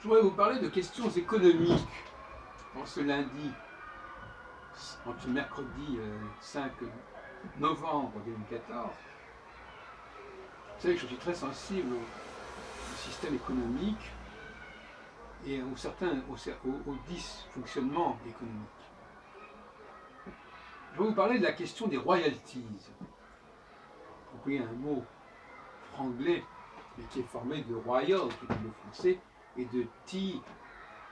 Je voudrais vous parler de questions économiques en ce lundi, en ce mercredi 5 novembre 2014. Vous savez que je suis très sensible au système économique et au dysfonctionnement économique. Je vais vous parler de la question des royalties. Vous voyez un mot franglais, mais qui est formé de royal, qui est le mot français, et de TIE,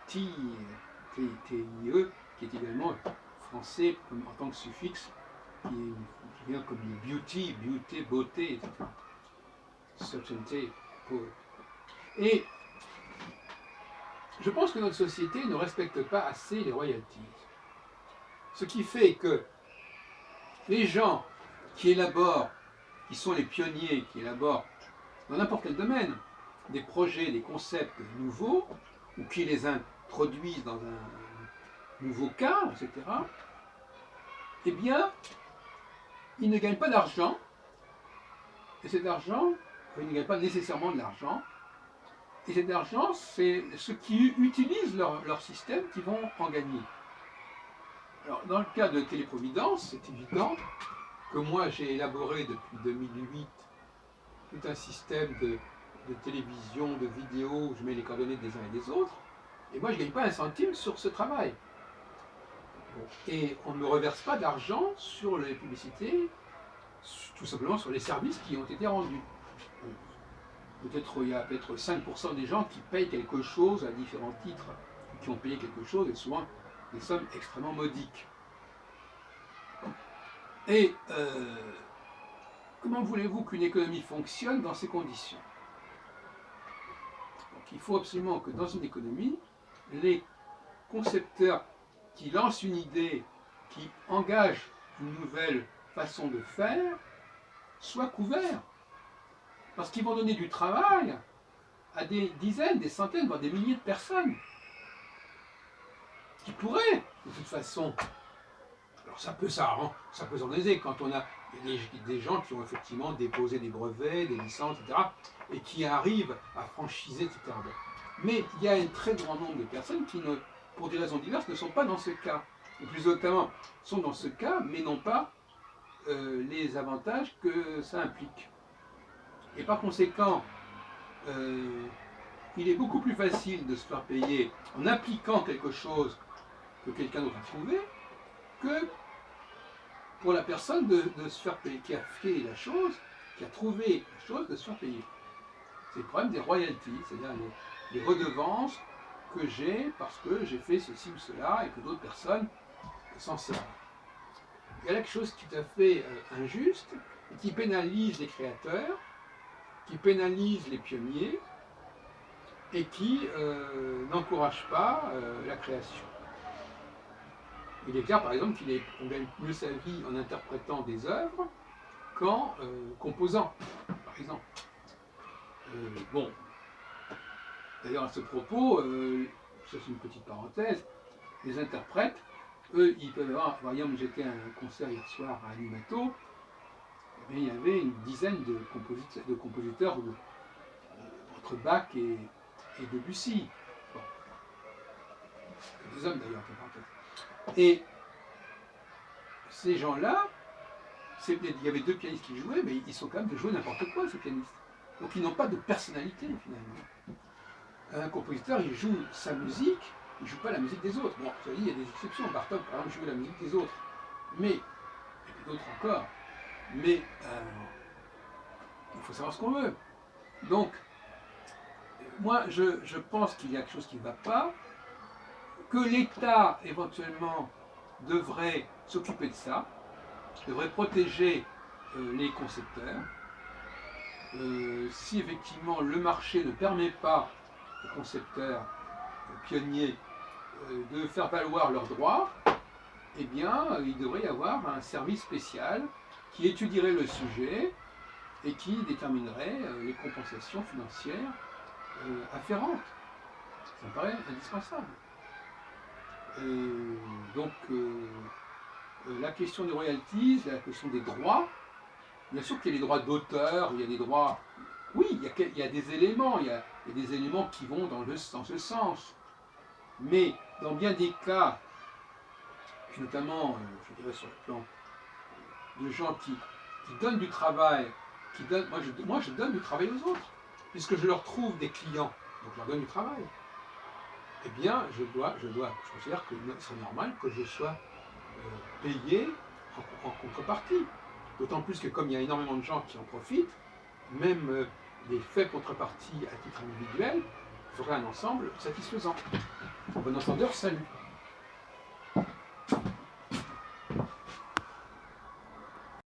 qui est également français en tant que suffixe, qui vient comme le beauty, beauté, etc. Certainté, et je pense que notre société ne respecte pas assez les royalties. Ce qui fait que les gens qui élaborent, qui sont les pionniers, qui élaborent dans n'importe quel domaine des projets, des concepts nouveaux, ou qui les introduisent dans un nouveau cadre, etc., eh bien, ils ne gagnent pas d'argent, et cet argent, ils ne gagnent pas nécessairement de l'argent, et cet argent, c'est ceux qui utilisent leur système qui vont en gagner. Alors, dans le cas de Téléprovidence, c'est évident que moi j'ai élaboré depuis 2008 tout un système de télévision, de vidéo, où je mets les coordonnées des uns et des autres, et moi je ne gagne pas un centime sur ce travail. Et on ne me reverse pas d'argent sur les publicités, tout simplement sur les services qui ont été rendus. Peut-être il y a peut-être 5% des gens qui payent quelque chose à différents titres, qui ont payé quelque chose, et souvent des sommes extrêmement modiques. Et comment voulez-vous qu'une économie fonctionne dans ces conditions? Donc il faut absolument que dans une économie, les concepteurs qui lancent une idée, qui engagent une nouvelle façon de faire, soient couverts. Parce qu'ils vont donner du travail à des dizaines, des centaines, voire des milliers de personnes qui pourraient, de toute façon, alors ça peut s'organiser quand on a des gens qui ont effectivement déposé des brevets, des licences, etc., et qui arrivent à franchiser, etc. Mais il y a un très grand nombre de personnes qui, pour des raisons diverses, ne sont pas dans ce cas. Et plus notamment, sont dans ce cas, mais n'ont pas les avantages que ça implique. Et par conséquent, il est beaucoup plus facile de se faire payer en appliquant quelque chose que quelqu'un d'autre a trouvé, que pour la personne de se faire payer, qui a fait la chose, qui a trouvé la chose, de se faire payer. C'est le problème des royalties, c'est-à-dire les redevances que j'ai parce que j'ai fait ceci ou cela et que d'autres personnes s'en servent. Il y a là quelque chose tout à fait injuste, qui pénalise les créateurs, qui pénalise les pionniers et qui n'encourage pas la création. Il est clair, par exemple, qu'on gagne mieux sa vie en interprétant des œuvres qu'en composant, par exemple. Bon, d'ailleurs, à ce propos, ça c'est une petite parenthèse, les interprètes, eux, ils peuvent avoir, par exemple, j'étais à un concert hier soir à Animato, et il y avait une dizaine de compositeurs entre Bach et Debussy. Bon. Des hommes d'ailleurs, et ces gens-là, il y avait deux pianistes qui jouaient, mais ils sont quand même de jouer n'importe quoi, ces pianistes. Donc ils n'ont pas de personnalité, finalement. Un compositeur, il joue sa musique, il ne joue pas la musique des autres. Bon, vous savez, il y a des exceptions. Bartok, par exemple, joue la musique des autres. Mais, et puis d'autres encore. Mais, il faut savoir ce qu'on veut. Donc, moi, je pense qu'il y a quelque chose qui ne va pas, que l'État, éventuellement, devrait s'occuper de ça, devrait protéger les concepteurs. Si effectivement le marché ne permet pas aux concepteurs, aux pionniers, de faire valoir leurs droits, eh bien, il devrait y avoir un service spécial qui étudierait le sujet et qui déterminerait les compensations financières afférentes. Ça me paraît indispensable. Donc, la question des royalties, la question des droits, bien sûr qu'il y a les droits d'auteur, il y a des droits Oui, il y a des éléments, il y a des éléments qui vont dans ce sens. Mais dans bien des cas, puis notamment, je dirais sur le plan de gens qui donnent du travail, moi je donne du travail aux autres, puisque je leur trouve des clients, donc je leur donne du travail. Eh bien, je considère que c'est normal que je sois payé en contrepartie. D'autant plus que comme il y a énormément de gens qui en profitent, même des faibles contreparties à titre individuel feraient un ensemble satisfaisant. Bon entendeur, salut.